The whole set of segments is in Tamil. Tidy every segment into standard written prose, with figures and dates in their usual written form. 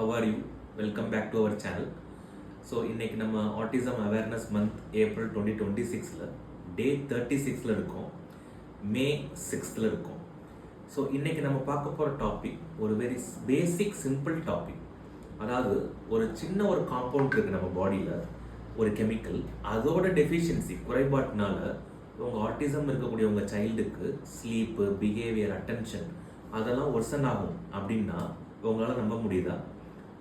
how are you? Welcome back to our channel. So இன்றைக்கி நம்ம ஆட்டிசம் அவேர்னஸ் மந்த் ஏப்ரல் 2026 டே 36 இருக்கோம், மே 6 இருக்கோம். ஸோ இன்றைக்கி நம்ம பார்க்க போகிற டாபிக் ஒரு வெரி பேசிக் சிம்பிள் டாபிக். அதாவது ஒரு சின்ன ஒரு காம்பவுண்ட் இருக்குது நம்ம பாடியில், ஒரு கெமிக்கல், அதோட டெஃபிஷியன்சி குறைபாட்டினால உங்கள் ஆட்டிசம் இருக்கக்கூடிய உங்கள் சைல்டுக்கு ஸ்லீப்பு, பிஹேவியர், அட்டென்ஷன் அதெல்லாம் ஒர்சன் ஆகும் அப்படின்னா உங்களால் நம்ப முடியுதா?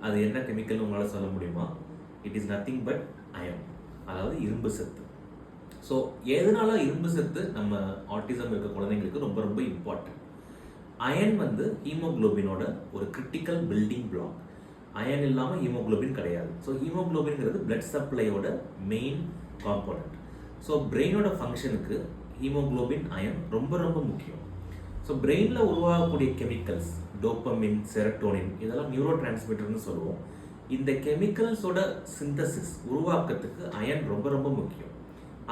அது என்ன கெமிக்கல்னு உங்களால் சொல்ல முடியுமா? It is nothing but iron, அதாவது இரும்பு சத்து. ஸோ எதனால இரும்பு சத்து நம்ம ஆட்டிசம் இருக்க குழந்தைங்களுக்கு ரொம்ப ரொம்ப இம்பார்ட்டன்ட்? அயன் வந்து ஹீமோக்ளோபினோட ஒரு கிரிட்டிக்கல் பில்டிங் பிளாக். அயன் இல்லாமல் ஹீமோக்ளோபின் கிடையாது. ஸோ ஹீமோக்ளோபின்ங்கிறது பிளட் சப்ளையோட மெயின் காம்போனன்ட். ஸோ பிரெயினோட ஃபங்க்ஷனுக்கு ஹீமோக்ளோபின், அயன் ரொம்ப ரொம்ப முக்கியம். ஸோ பிரெயினில் உருவாகக்கூடிய கெமிக்கல்ஸ் டோப்பமின், செரட்டோனின், இதெல்லாம் நியூரோ டிரான்ஸ்மிட்டர்னு சொல்லுவோம். இந்த கெமிக்கல்ஸோட சிந்தசிஸ் உருவாக்கத்துக்கு அயன் ரொம்ப ரொம்ப முக்கியம்.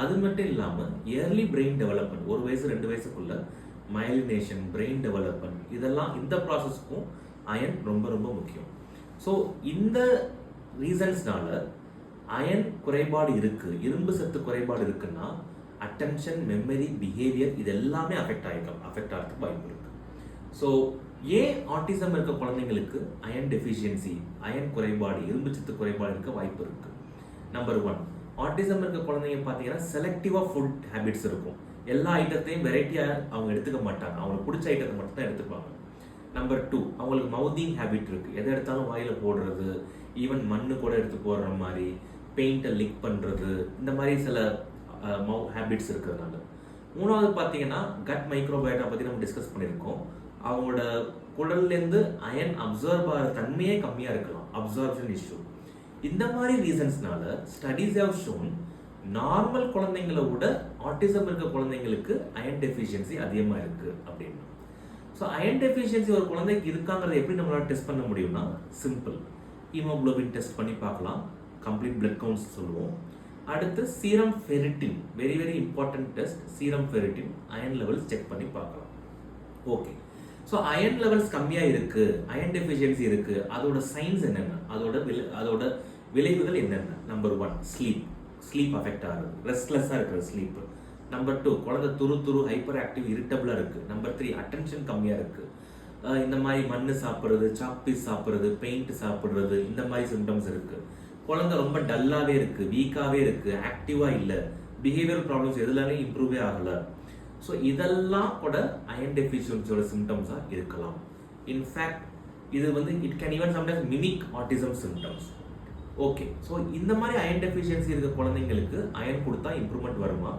அது மட்டும் இல்லாமல் இயர்லி பிரெயின் டெவலப்மெண்ட், 1 வயசு 2 வயசுக்குள்ள மைலினேஷன், பிரெயின் டெவலப்மெண்ட், இதெல்லாம் இந்த ப்ராசஸ்க்கும் அயன் ரொம்ப ரொம்ப முக்கியம். ஸோ இந்த ரீசன்ஸ்னால அயன் குறைபாடு இருக்கு, இரும்பு சத்து குறைபாடு இருக்குன்னா அட்டென்ஷன், மெமரி, பிஹேவியர் இது எல்லாமே அஃபெக்ட் ஆகிறதுக்கு வாய்ப்பு இருக்கு. ஸோ ஏன் ஆட்டிசம் இருக்க குழந்தைங்களுக்கு அயன் டெஃபிஷியன்சி, அயன் குறைபாடு, இரும்பு சத்து குறைபாடு இருக்க வாய்ப்பு இருக்கு? நம்பர் 1, ஆட்டிசம் இருக்க குழந்தைங்க பார்த்தீங்கன்னா செலக்டிவாக ஃபுட் ஹேபிட்ஸ் இருக்கும். எல்லா ஐட்டத்தையும் வெரைட்டியாக அவங்க எடுத்துக்க மாட்டாங்க, அவங்களுக்கு பிடிச்ச ஐட்டத்தை மட்டும் தான் எடுத்துப்பாங்க. நம்பர் 2, அவங்களுக்கு மவுதிங் ஹேபிட் இருக்கு, எதை எடுத்தாலும் வாயில் போடுறது, ஈவன் மண்ணு கூட எடுத்து போடுற மாதிரி, பெயிண்டை லிக் பண்ணுறது, இந்த மாதிரி சில ஹேபிட்ஸ் இருக்கிறதுனால. 3வது பார்த்தீங்கன்னா கட் மைக்ரோபயோட்டா பற்றி நம்ம டிஸ்கஸ் பண்ணியிருக்கோம். அவங்களோட குடல்லேருந்து அயன் அப்சர்வ் ஆகிற தன்மையே கம்மியாக இருக்கலாம், அப்சார்ப்ஷன் இஷ்யூ. இந்த மாதிரி ரீசன்ஸ்னால ஸ்டடீஸ் ஹேவ் ஷோன் நார்மல் குழந்தைங்களை விட ஆட்டிசம் இருக்க குழந்தைங்களுக்கு அயன் டெஃபிஷியன்சி அதிகமாக இருக்குது அப்படின்னு. ஸோ அயன் டெஃபிஷியன்சி ஒரு குழந்தைக்கு இருக்காங்கிறத எப்படி நம்மளால் டெஸ்ட் பண்ண முடியும்னா சிம்பிள். ஹீமோக்ளோபின் டெஸ்ட் பண்ணி பார்க்கலாம், கம்ப்ளீட் பிளட் கவுண்ட்ஸ் சொல்லுவோம். அடுத்து serum ferritin, very very important test. Serum ferritin, iron levels check பண்ணி பார்க்கலாம். ஓகே, ஸோ அயன் லெவல்ஸ் கம்மியாக இருக்கு, அயன் டெஃபிஷியன்சி இருக்கு, அதோட சைன்ஸ் என்னென்ன, அதோட விளைவுகள் என்னென்ன? நம்பர் 1, ஸ்லீப் அஃபெக்ட் ஆகுது, ரெஸ்ட்லெஸ்ஸாக இருக்கிற ஸ்லீப். நம்பர் 2, குழந்தை துரு ஹைப்பர் ஆக்டிவ், இரிட்டபிளாக இருக்கு. நம்பர் 3, அட்டென்ஷன் கம்மியாக இருக்கு. இந்த மாதிரி மண்ணு சாப்பிட்றது, சாக்பீஸ் சாப்பிட்றது, பெயிண்ட் சாப்பிட்றது, இந்த மாதிரி சிம்டம்ஸ் இருக்கு. குழந்தை ரொம்ப டல்லாகவே இருக்கு, வீக்காகவே இருக்கு, ஆக்டிவாக இல்லை, பிஹேவியர் ப்ராப்ளம்ஸ் எதுலாமே இம்ப்ரூவே ஆகலை. ஸோ இதெல்லாம் கூட அயன் டெஃபிஷியன்சியோட சிம்டம்ஸாக இருக்கலாம். இன்ஃபேக்ட் இது வந்து it can even sometimes mimic autism symptoms. Okay, so இந்த மாதிரி அயன் டெஃபிஷியன்சி இருக்க குழந்தைங்களுக்கு அயன் கொடுத்தா இம்ப்ரூவ்மெண்ட் வருமா?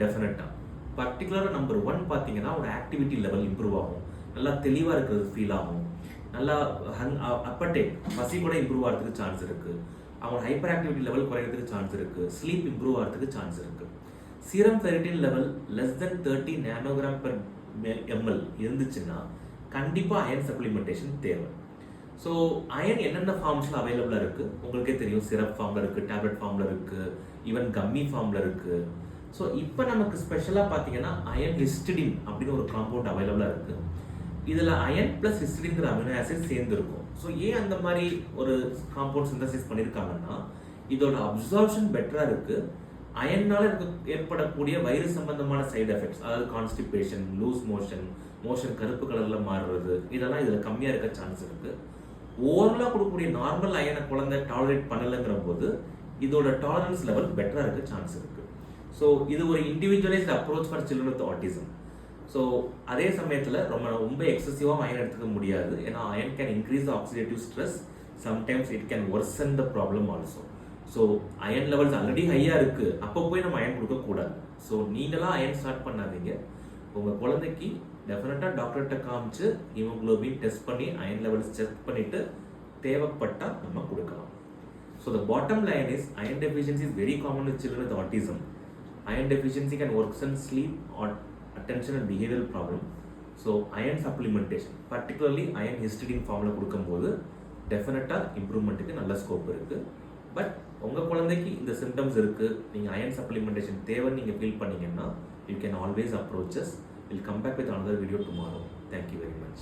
டெஃபினட்டாக. பர்டிகுலராக நம்பர் 1 பார்த்தீங்கன்னா ஒரு ஆக்டிவிட்டி லெவல் இம்ப்ரூவ் ஆகும், நல்லா தெளிவாக இருக்கிறது ஃபீல் ஆகும், நல்லா அப்படைட், பசி கூட இம்ப்ரூவ் ஆகிறதுக்கு சான்ஸ் இருக்குது, அவங்க ஹைப்பர் ஆக்டிவிட்டி லெவல் குறையிறதுக்கு சான்ஸ் இருக்குது, ஸ்லீப் இம்ப்ரூவ் ஆகிறதுக்கு சான்ஸ் இருக்குது. Serum ferritin level less than 30 nanogram per ml இருந்துச்சுன்னா கண்டிப்பாக அயன் சப்ளிமெண்டேஷன் தேவை. ஸோ அயன் என்னென்ன ஃபார்ம்ஸில் அவைலபிளாக இருக்குது உங்களுக்கே தெரியும். சிரப் ஃபார்மில் இருக்குது, டேப்லெட் ஃபார்மில் இருக்குது, ஈவன் கம்மி ஃபார்மில் இருக்குது. ஸோ இப்போ நமக்கு ஸ்பெஷலாக பார்த்தீங்கன்னா அயன் ஹிஸ்டிடின் அப்படின்னு ஒரு காம்பவுண்ட் அவைலபிளாக இருக்குது. இதில் அயன் ப்ளஸ் ஹிஸ்டிடின்கிற அமினோ ஆசிட் சேர்ந்துருக்கும். ஸோ ஏன் அந்த மாதிரி ஒரு காம்பவுண்ட் சிந்தசிஸ் பண்ணியிருக்காங்கன்னா இதோட அப்சார்ப்ஷன் பெட்டராக இருக்குது. அயன்னால ஏற்படக்கூடிய வயிறு சம்பந்தமான சைடு எஃபெக்ட்ஸ், அதாவது கான்ஸ்டிபேஷன், லூஸ் மோஷன் கருப்பு கலரில் மாறுறது, இதெல்லாம் இதில் கம்மியாக இருக்க சான்ஸ் இருக்குது. ஓவரலாக கொடுக்கக்கூடிய நார்மல் அயனை குழந்தை டாலரேட் பண்ணலைங்கிற போது இதோட டாலரன்ஸ் லெவல் பெட்டராக இருக்க சான்ஸ் இருக்குது. ஸோ இது ஒரு individualised approach for children with autism. So அதே சமயத்தில் ரொம்ப எக்ஸசிவாக அயன் எடுத்துக்க முடியாது, ஏன்னா iron can increase the oxidative stress, sometimes it can worsen the problem also. So iron levels already ஹையாக இருக்குது, அப்போ போய் நம்ம அயன் கொடுக்கக்கூடாது. ஸோ நீங்களாம் அயன் ஸ்டார்ட் பண்ணாதீங்க. உங்கள் குழந்தைக்கு டெஃபினட்டாக டாக்டர்கிட்ட காமிச்சு ஹீமோக்ளோபின் டெஸ்ட் பண்ணி அயன் லெவல்ஸ் செக் பண்ணிவிட்டு தேவைப்பட்டால் நம்ம கொடுக்கலாம். So the bottom line is iron deficiency is very common with children with autism. Iron deficiency can worsen sleep or attention and behavioral problem. So iron supplementation, particularly iron histidine ஃபார்மில் கொடுக்கும்போது டெஃபினட்டாக இம்ப்ரூவ்மெண்ட்டுக்கு நல்ல ஸ்கோப் இருக்குது. பட் உங்கள் குழந்தைக்கு இந்த சிம்டம்ஸ் இருக்குது, நீங்கள் அயன் சப்ளிமெண்டேஷன் தேவைன்னு நீங்கள் ஃபீல் பண்ணீங்கன்னா you can always approach us. We'll come back with another video tomorrow. Thank you very much.